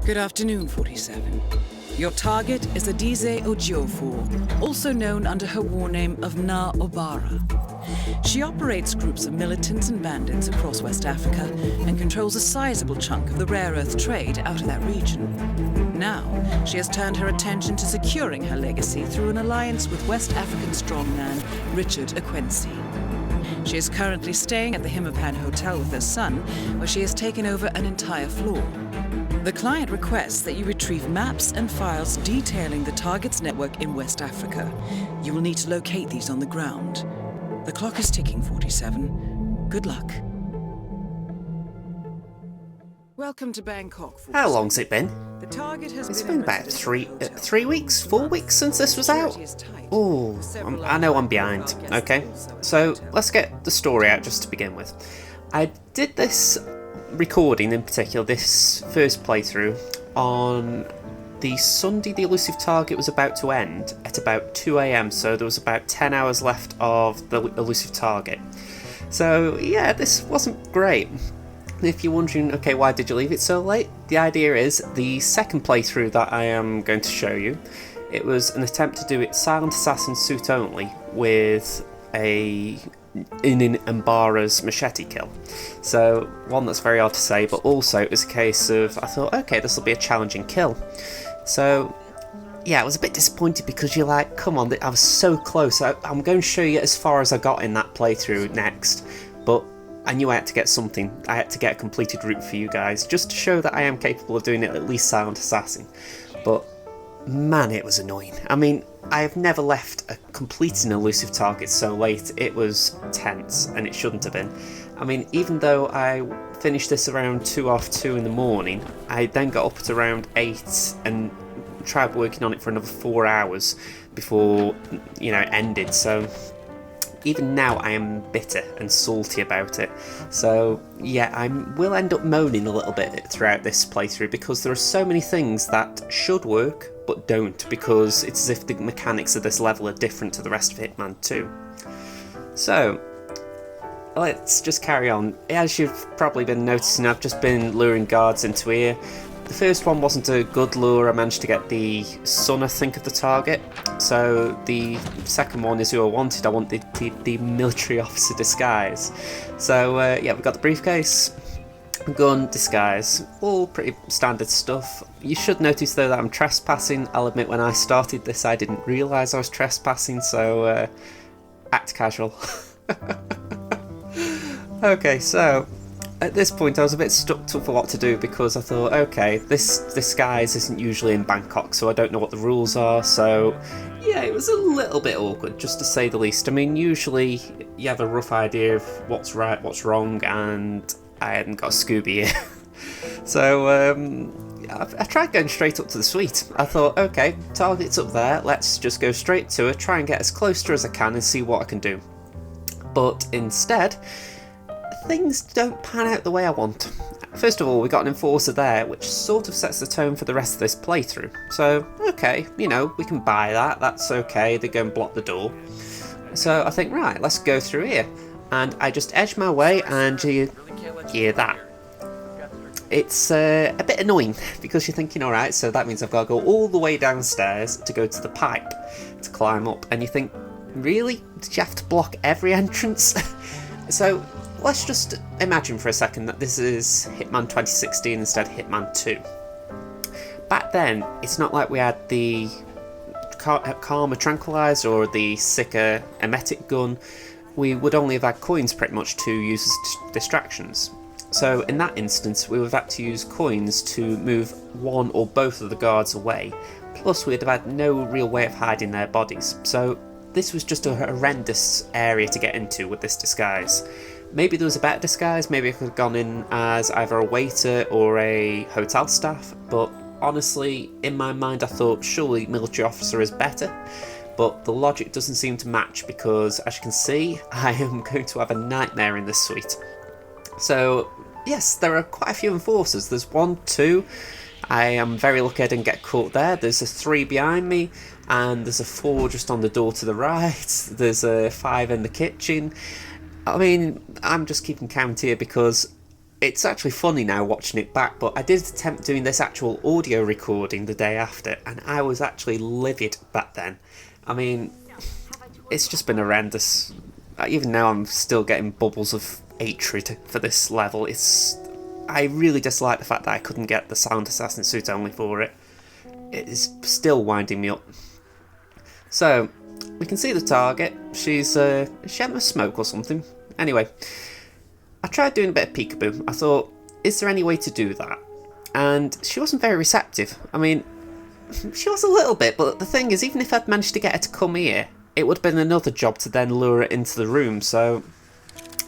Good afternoon, 47. Your target is Adize Ojiofor, also known under her war name of Na Obara. She operates groups of militants and bandits across West Africa and controls a sizable chunk of the rare earth trade out of that region. Now, she has turned her attention to securing her legacy through an alliance with West African strongman Richard Akwensi. She is currently staying at the Hitman Hotel with her son, where she has taken over an entire floor. The client requests that you retrieve maps and files detailing the target's network in West Africa. You will need to locate these on the ground. The clock is ticking, 47. Good luck. Welcome to Bangkok, 47. How long's it been? The target has It's been about 3 weeks, 4 weeks since this was out. Oh, I know I'm behind. Okay, so let's get the story out just to begin with. I did this recording in particular, this first playthrough, on the Sunday the Elusive Target was about to end at about 2 AM, so there was about 10 hours left of the Elusive Target. So yeah, this wasn't great. If you're wondering, okay, why did you leave it so late? The idea is, the second playthrough that I am going to show you, it was an attempt to do it Silent Assassin suit only with in Obara's Machete kill. So, one that's very hard to say, but also it was a case of, I thought, okay, this will be a challenging kill. So, yeah, I was a bit disappointed because you're like, come on, I was so close. I'm going to show you as far as I got in that playthrough next, but I knew I had to get something. I had to get a completed route for you guys, just to show that I am capable of doing it at least Silent Assassin. But man, it was annoying. I mean, I have never left a completing Elusive Target so late. It was tense, and it shouldn't have been. I mean, even though I finished this around 2 in the morning, I then got up at around 8 and tried working on it for another 4 hours before, it ended. So even now I am bitter and salty about it. So yeah, I will end up moaning a little bit throughout this playthrough because there are so many things that should work but don't, because it's as if the mechanics of this level are different to the rest of Hitman 2. So let's just carry on. As you've probably been noticing, I've just been luring guards into here. The first one wasn't a good lure. I managed to get the son, I think, of the target. So the second one is who I wanted. I wanted the military officer disguise. So yeah, we've got the briefcase, gun, disguise, all pretty standard stuff. You should notice though that I'm trespassing. I'll admit, when I started this I didn't realise I was trespassing, so act casual. Okay, so at this point I was a bit stuck for what to do, because I thought, okay, this disguise isn't usually in Bangkok, so I don't know what the rules are. So yeah, it was a little bit awkward, just to say the least. I mean, usually you have a rough idea of what's right, what's wrong, and I hadn't got a Scooby here. So I tried going straight up to the suite. I thought, okay, target's up there, let's just go straight to her, try and get as close to her as I can and see what I can do. But instead, things don't pan out the way I want. First of all, we got an enforcer there, which sort of sets the tone for the rest of this playthrough. So, okay, we can buy that, that's okay, they go and block the door. So I think, right, let's go through here. And I just edge my way, and you hear that. It's a bit annoying, because you're thinking, alright, so that means I've got to go all the way downstairs to go to the pipe to climb up. And you think, really? Did you have to block every entrance? So let's just imagine for a second that this is Hitman 2016 instead of Hitman 2. Back then, it's not like we had the Karma Tranquilizer or the sicker emetic gun. We would only have had coins pretty much to use as distractions. So in that instance, we would have had to use coins to move one or both of the guards away. Plus, we'd have had no real way of hiding their bodies. So this was just a horrendous area to get into with this disguise. Maybe there was a better disguise, maybe I could have gone in as either a waiter or a hotel staff, but honestly, in my mind I thought surely military officer is better, but the logic doesn't seem to match, because as you can see, I am going to have a nightmare in this suite. So yes, there are quite a few enforcers. There's 1, 2, I am very lucky I didn't get caught there. There's a 3 behind me, and there's a 4 just on the door to the right, there's a 5 in the kitchen. I mean, I'm just keeping count here because it's actually funny now watching it back, but I did attempt doing this actual audio recording the day after, and I was actually livid back then. I mean, it's just been horrendous. Even now I'm still getting bubbles of hatred for this level. I really dislike the fact that I couldn't get the sound assassin suit only for it. It is still winding me up. So, we can see the target. She had a smoke or something. Anyway, I tried doing a bit of peekaboo. I thought, is there any way to do that? And she wasn't very receptive. I mean, she was a little bit, but the thing is, even if I'd managed to get her to come here, it would have been another job to then lure her into the room, so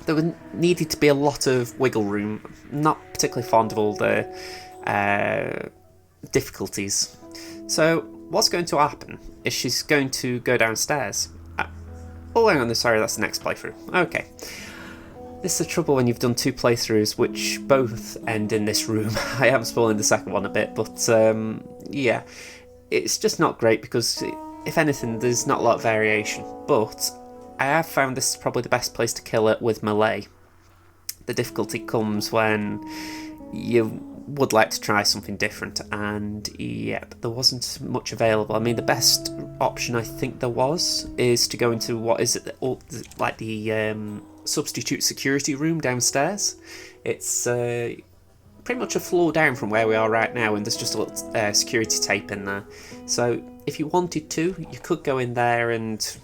there would needed to be a lot of wiggle room. Not particularly fond of all the difficulties. So what's going to happen is she's going to go downstairs. Oh, hang on, sorry, that's the next playthrough. Okay. This is the trouble when you've done 2 playthroughs, which both end in this room. I am spoiling the second one a bit, but yeah, it's just not great because, if anything, there's not a lot of variation. But I have found this is probably the best place to kill it with melee. The difficulty comes when you would like to try something different, and yeah, there wasn't much available. I mean, the best option I think there was is to go into what is it, like the substitute security room downstairs. It's pretty much a floor down from where we are right now, and there's just a little security tape in there. So if you wanted to, you could go in there and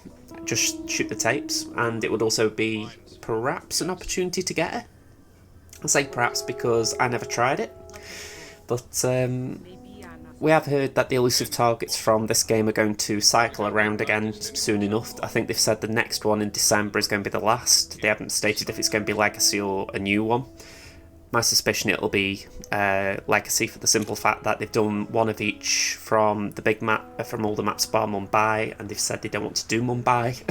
just shoot the tapes, and it would also be perhaps an opportunity to get it. I say perhaps because I never tried it, but we have heard that the elusive targets from this game are going to cycle around again soon enough. I think they've said the next one in December is going to be the last. They haven't stated if it's going to be Legacy or a new one. My suspicion it'll be Legacy, for the simple fact that they've done one of each from the big map, from all the maps bar Mumbai, and they've said they don't want to do Mumbai.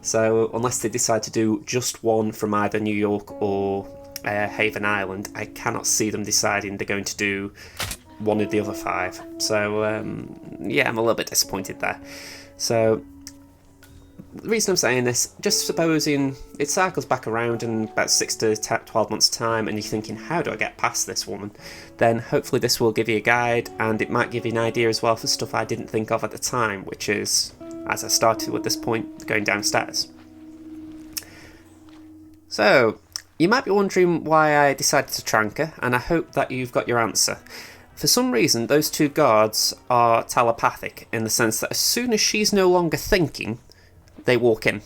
So unless they decide to do just one from either New York or Haven Island, I cannot see them deciding they're going to do one of the other 5. So yeah, I'm a little bit disappointed there. So the reason I'm saying this, just supposing it cycles back around in about 6 to 12 months time and you're thinking, how do I get past this woman, then hopefully this will give you a guide, and it might give you an idea as well for stuff I didn't think of at the time, which is, as I started with this point, going downstairs. So you might be wondering why I decided to trank her, and I hope that you've got your answer. For some reason, those 2 guards are telepathic, in the sense that as soon as she's no longer thinking, they walk in.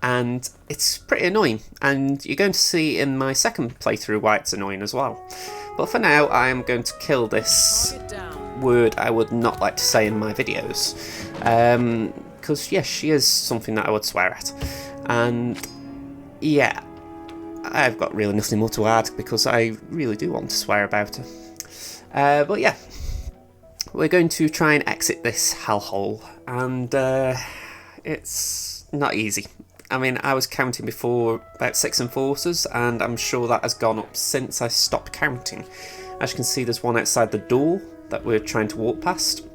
And it's pretty annoying, and you're going to see in my second playthrough why it's annoying as well. But for now, I am going to kill this word I would not like to say in my videos. Because yes, she is something that I would swear at. And yeah, I've got really nothing more to add because I really do want to swear about her. But yeah, we're going to try and exit this hellhole, and it's not easy. I mean, I was counting before about 6 enforcers, and I'm sure that has gone up since I stopped counting. As you can see, there's one outside the door that we're trying to walk past.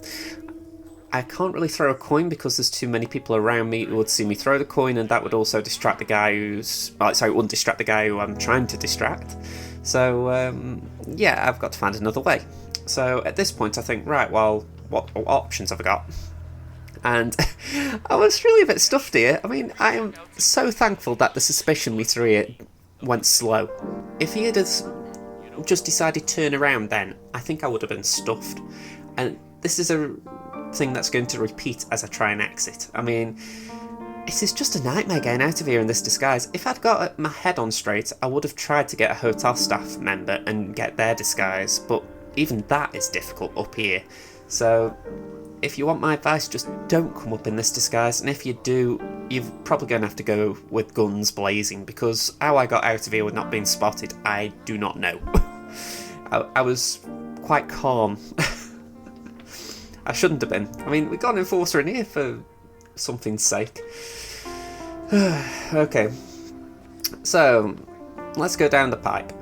I can't really throw a coin because there's too many people around me who would see me throw the coin, and that would also distract the guy who's... sorry, it wouldn't distract the guy who I'm trying to distract. So, yeah, I've got to find another way. So, at this point, I think, right, well, what options have I got? And I was really a bit stuffed here. I mean, I am so thankful that the suspicion meter here went slow. If he had just decided to turn around then, I think I would have been stuffed. And this is a thing that's going to repeat as I try and exit. I mean, it is just a nightmare getting out of here in this disguise. If I'd got my head on straight, I would have tried to get a hotel staff member and get their disguise, but even that is difficult up here. So if you want my advice, just don't come up in this disguise, and if you do, you're probably going to have to go with guns blazing, because how I got out of here with not being spotted, I do not know. I was quite calm. I shouldn't have been. I mean, we got an enforcer in here for something's sake. Okay, so let's go down the pipe.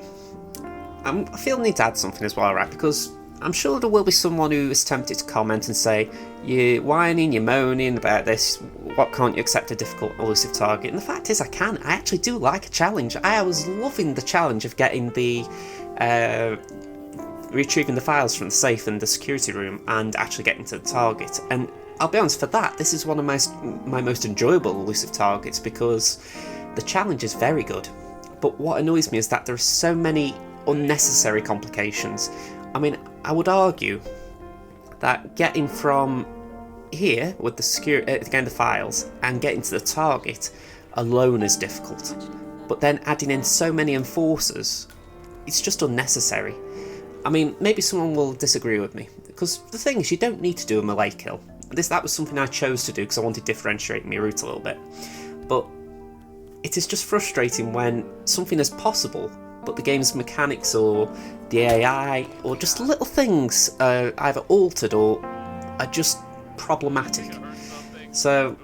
I feel I need to add something as well, right? Because I'm sure there will be someone who is tempted to comment and say, you're whining, you're moaning about this, what can't you accept a difficult elusive target? And the fact is I can. I actually do like a challenge. I was loving the challenge of getting the retrieving the files from the safe in the security room and actually getting to the target. And I'll be honest, for that, this is one of my most enjoyable elusive targets because the challenge is very good. But what annoys me is that there are so many unnecessary complications. I mean, I would argue that getting from here with the getting the files and getting to the target alone is difficult. But then adding in so many enforcers, it's just unnecessary. I mean, maybe someone will disagree with me, because the thing is, you don't need to do a melee kill. That was something I chose to do because I wanted to differentiate my route a little bit. But it is just frustrating when something is possible, but the game's mechanics or the AI or just little things are either altered or are just problematic. So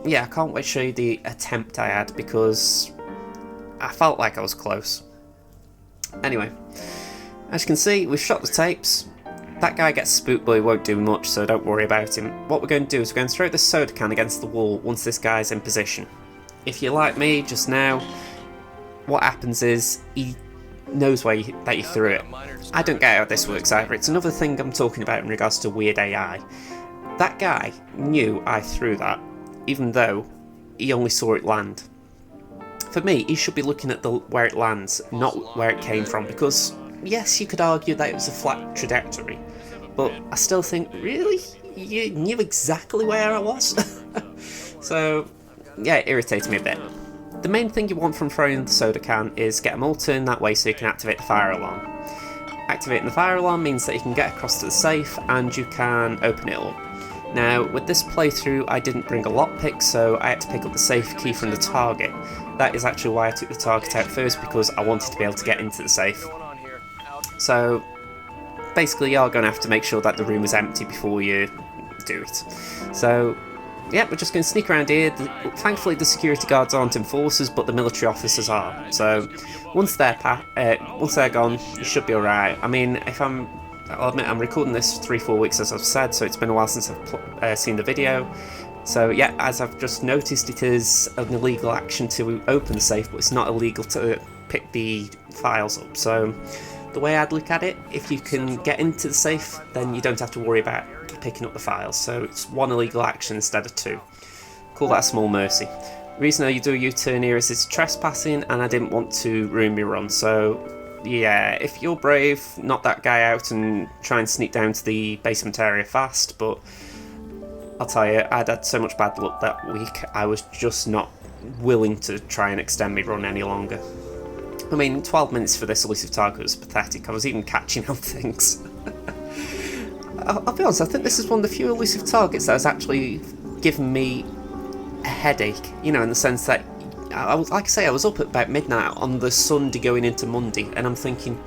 yeah, I can't wait to show you the attempt I had because I felt like I was close. Anyway, as you can see, we've shot the tapes. That guy gets spooked, but he won't do much, so don't worry about him. What we're going to do is we're going to throw this soda can against the wall once this guy's in position. If you're like me just now, what happens is he knows that you threw it. I don't get how this works either. It's another thing I'm talking about in regards to weird AI. That guy knew I threw that, even though he only saw it land. For me, he should be looking at where it lands, not where it came from, because yes, you could argue that it was a flat trajectory, but I still think, really? You knew exactly where I was? So, yeah, it irritates me a bit. The main thing you want from throwing the soda can is get them all turned that way so you can activate the fire alarm. Activating the fire alarm means that you can get across to the safe and you can open it up. Now, with this playthrough, I didn't bring a lockpick, so I had to pick up the safe key from the target. That is actually why I took the target out first, because I wanted to be able to get into the safe. So, basically you are going to have to make sure that the room is empty before you do it. So, yeah, we're just going to sneak around here. Thankfully the security guards aren't enforcers, but the military officers are. So, once they're gone, you should be alright. I mean, I'll admit I'm recording this 3-4 weeks as I've said, so it's been a while since I've seen the video. So yeah, as I've just noticed, it is an illegal action to open the safe, but it's not illegal to pick the files up. So the way I'd look at it, if you can get into the safe, then you don't have to worry about picking up the files. So it's one illegal action instead of two. Call that a small mercy. The reason you do a U-turn here is it's trespassing, and I didn't want to ruin my run. So yeah, if you're brave, knock that guy out and try and sneak down to the basement area fast, but I'll tell you, I'd had so much bad luck that week, I was just not willing to try and extend my run any longer. I mean, 12 minutes for this elusive target was pathetic. I was even catching on things. I'll be honest, I think this is one of the few elusive targets that has actually given me a headache, you know, in the sense that I was up at about midnight on the Sunday going into Monday, and I'm thinking,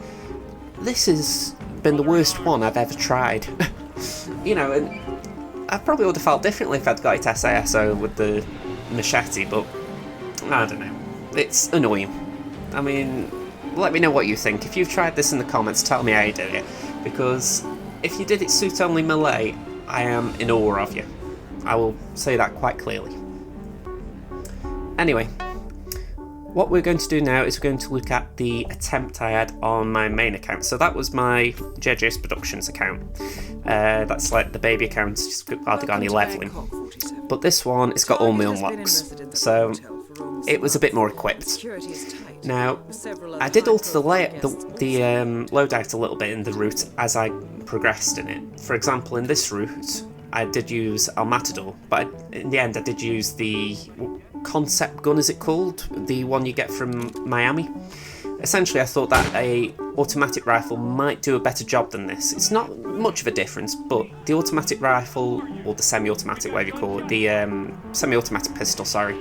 this has been the worst one I've ever tried. You know, and I probably would have felt differently if I'd got it SASO with the Machete, but I don't know. It's annoying. I mean, let me know what you think. If you've tried this in the comments, tell me how you did it, because if you did it suit only melee, I am in awe of you. I will say that quite clearly. Anyway, what we're going to do now is we're going to look at the attempt I had on my main account. So that was my JJ's Productions account. That's like the baby account, just hardly got any leveling. But this one, it's got all my unlocks, so it was a bit more equipped. Now, I did alter the loadout a little bit in the route as I progressed in it. For example, in this route, I did use El Matador, but in the end I did use the concept gun, is it called? The one you get from Miami. Essentially, I thought that a automatic rifle might do a better job than this. It's not much of a difference, but the automatic rifle, or the semi-automatic, whatever you call it, the semi-automatic pistol, sorry,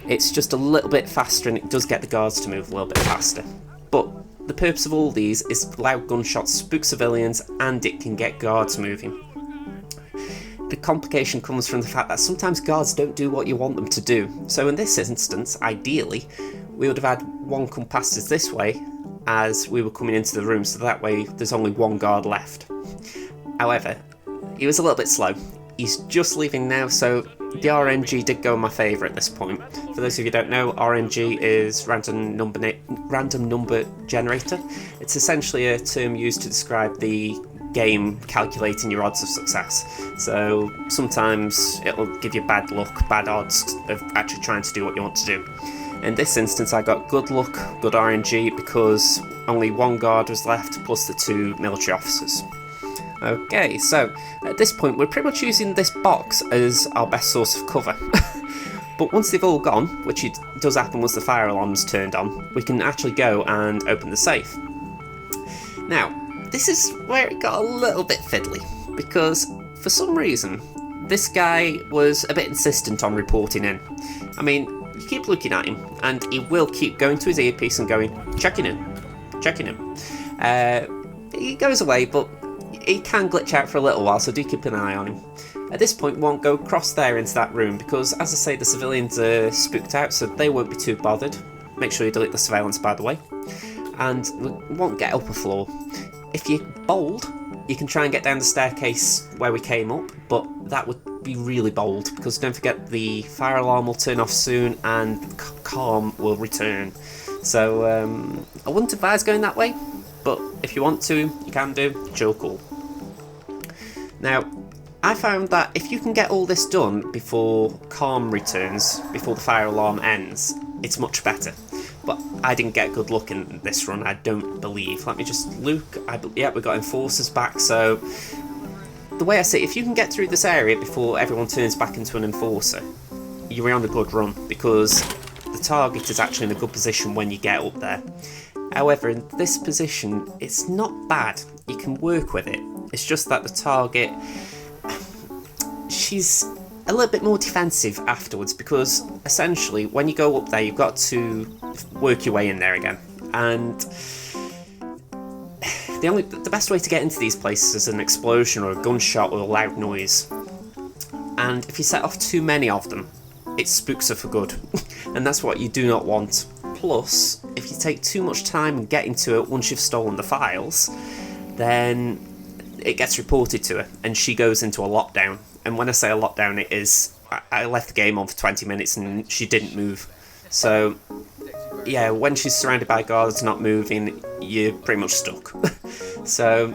it's just a little bit faster and it does get the guards to move a little bit faster. But the purpose of all these is to allow gunshots, spook civilians, and it can get guards moving. The complication comes from the fact that sometimes guards don't do what you want them to do. So in this instance, ideally, we would have had one come past us this way as we were coming into the room, so that way there's only one guard left. However, he was a little bit slow. He's just leaving now, so the RNG did go in my favour at this point. For those of you who don't know, RNG is random number generator. It's essentially a term used to describe the game calculating your odds of success. So sometimes it'll give you bad luck, bad odds of actually trying to do what you want to do. In this instance I got good luck, good RNG, because only one guard was left plus the 2 military officers. Okay, so at this point we're pretty much using this box as our best source of cover. But once they've all gone, which it does happen once the fire alarm's turned on, we can actually go and open the safe. Now, this is where it got a little bit fiddly, because for some reason this guy was a bit insistent on reporting in. I mean, you keep looking at him and he will keep going to his earpiece and going, checking in. He goes away, but he can glitch out for a little while, so do keep an eye on him. At this point we won't go across there into that room because, as I say, the civilians are spooked out, so they won't be too bothered. Make sure you delete the surveillance, by the way. And we won't get up a floor. If you're bold, you can try and get down the staircase where we came up, but that would be really bold because don't forget the fire alarm will turn off soon and calm will return. So I wouldn't advise going that way, but if you want to, you can do. Chill, cool. Now, I found that if you can get all this done before calm returns, before the fire alarm ends, it's much better. But I didn't get good luck in this run, I don't believe. Let me just look. Yeah, we got enforcers back, so the way I see it, if you can get through this area before everyone turns back into an enforcer, you're on a good run, because the target is actually in a good position when you get up there. However, in this position, it's not bad. You can work with it. It's just that the target, she's a little bit more defensive afterwards, because essentially when you go up there you've got to work your way in there again, and the best way to get into these places is an explosion or a gunshot or a loud noise, and if you set off too many of them it spooks her for good and that's what you do not want. Plus, if you take too much time in getting to it once you've stolen the files, then it gets reported to her and she goes into a lockdown. And when I say a lockdown, it is, I left the game on for 20 minutes and she didn't move. So, yeah, when she's surrounded by guards not moving, you're pretty much stuck. So,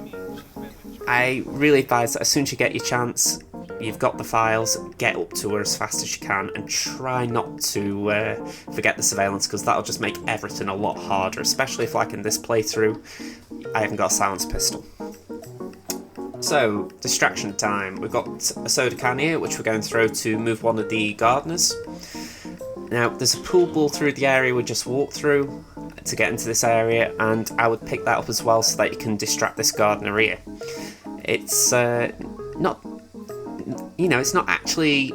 I really advise that as soon as you get your chance, you've got the files, get up to her as fast as you can and try not to forget the surveillance, because that'll just make everything a lot harder, especially if, like in this playthrough, I haven't got a silenced pistol. So, distraction time. We've got a soda can here, which we're going to throw to move one of the gardeners. Now, there's a pool ball through the area we just walked through to get into this area, and I would pick that up as well so that you can distract this gardener here. It's not, it's not actually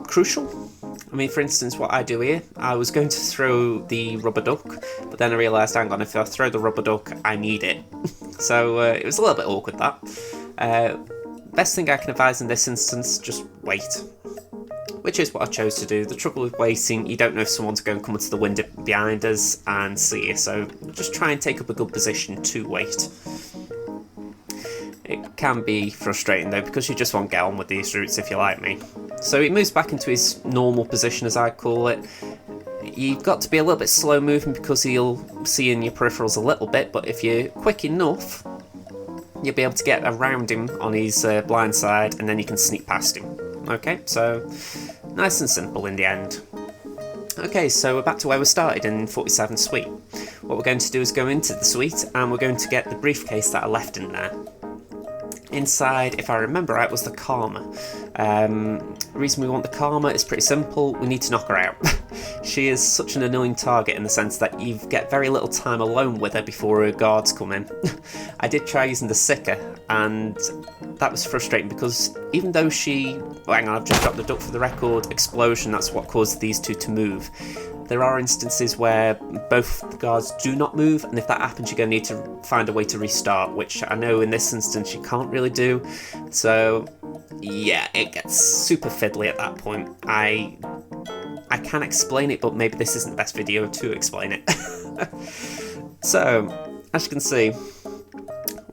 crucial. I mean, for instance, what I do here, I was going to throw the rubber duck, but then I realised, hang on, if I throw the rubber duck, I need it. So it was a little bit awkward, that. Best thing I can advise in this instance, just wait. Which is what I chose to do. The trouble with waiting, you don't know if someone's going to come into the window behind us and see you, so just try and take up a good position to wait. It can be frustrating though, because you just won't get on with these routes if you're like me. So he moves back into his normal position, as I call it. You've got to be a little bit slow moving because he'll see in your peripherals a little bit, but if you're quick enough, you'll be able to get around him on his blind side and then you can sneak past him. Okay, so nice and simple in the end. Okay, so we're back to where we started in 47 Suite. What we're going to do is go into the suite and we're going to get the briefcase that I left in there. Inside, if I remember right, was the Karma. The reason we want the Karma is pretty simple. We need to knock her out. She is such an annoying target in the sense that you get very little time alone with her before her guards come in. I did try using the Sicker, and that was frustrating because even though she... Oh, hang on, I've just dropped the duck for the record. Explosion, that's what caused these two to move. There are instances where both the guards do not move, and if that happens you're going to need to find a way to restart, which I know in this instance you can't really do. So yeah, it gets super fiddly at that point. I can explain it, but maybe this isn't the best video to explain it. So, as you can see,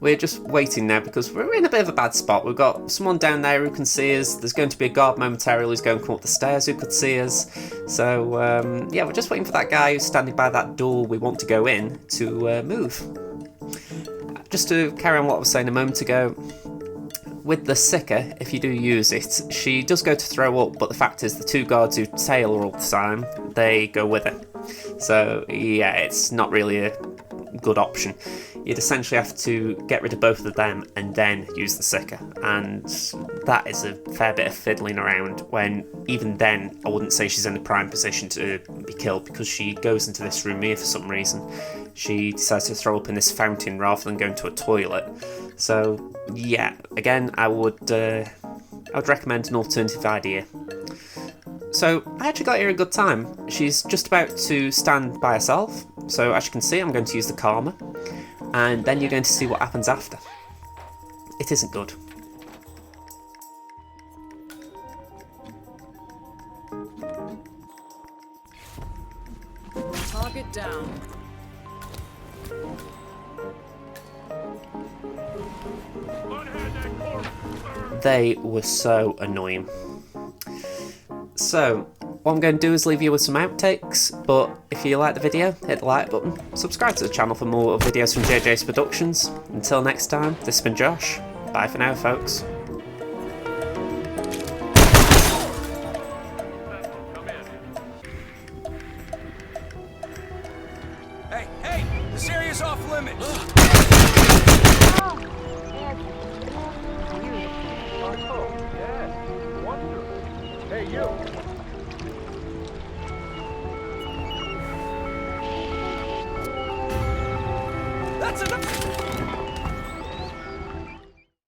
we're just waiting now because we're in a bit of a bad spot. We've got someone down there who can see us. There's going to be a guard momentarily who's going to come up the stairs who could see us. So, yeah, we're just waiting for that guy who's standing by that door we want to go in to move. Just to carry on what I was saying a moment ago, with the Sicker, if you do use it, she does go to throw up, but the fact is the two guards who tail her all the time, they go with her. So, yeah, it's not really a good option. You'd essentially have to get rid of both of them and then use the Sicker, and that is a fair bit of fiddling around when even then I wouldn't say she's in a prime position to be killed, because she goes into this room here for some reason. She decides to throw up in this fountain rather than going to a toilet. So yeah, again, I would recommend an alternative idea. So I actually got here a good time. She's just about to stand by herself, so as you can see I'm going to use the Karma, and then you're going to see what happens after. It isn't good. Target down. They were so annoying. So, what I'm going to do is leave you with some outtakes, but if you like the video, hit the like button, subscribe to the channel for more videos from JJ's Productions. Until next time, this has been Josh. Bye for now, folks. Hey, this area's off limits! Hey, you! That's enough!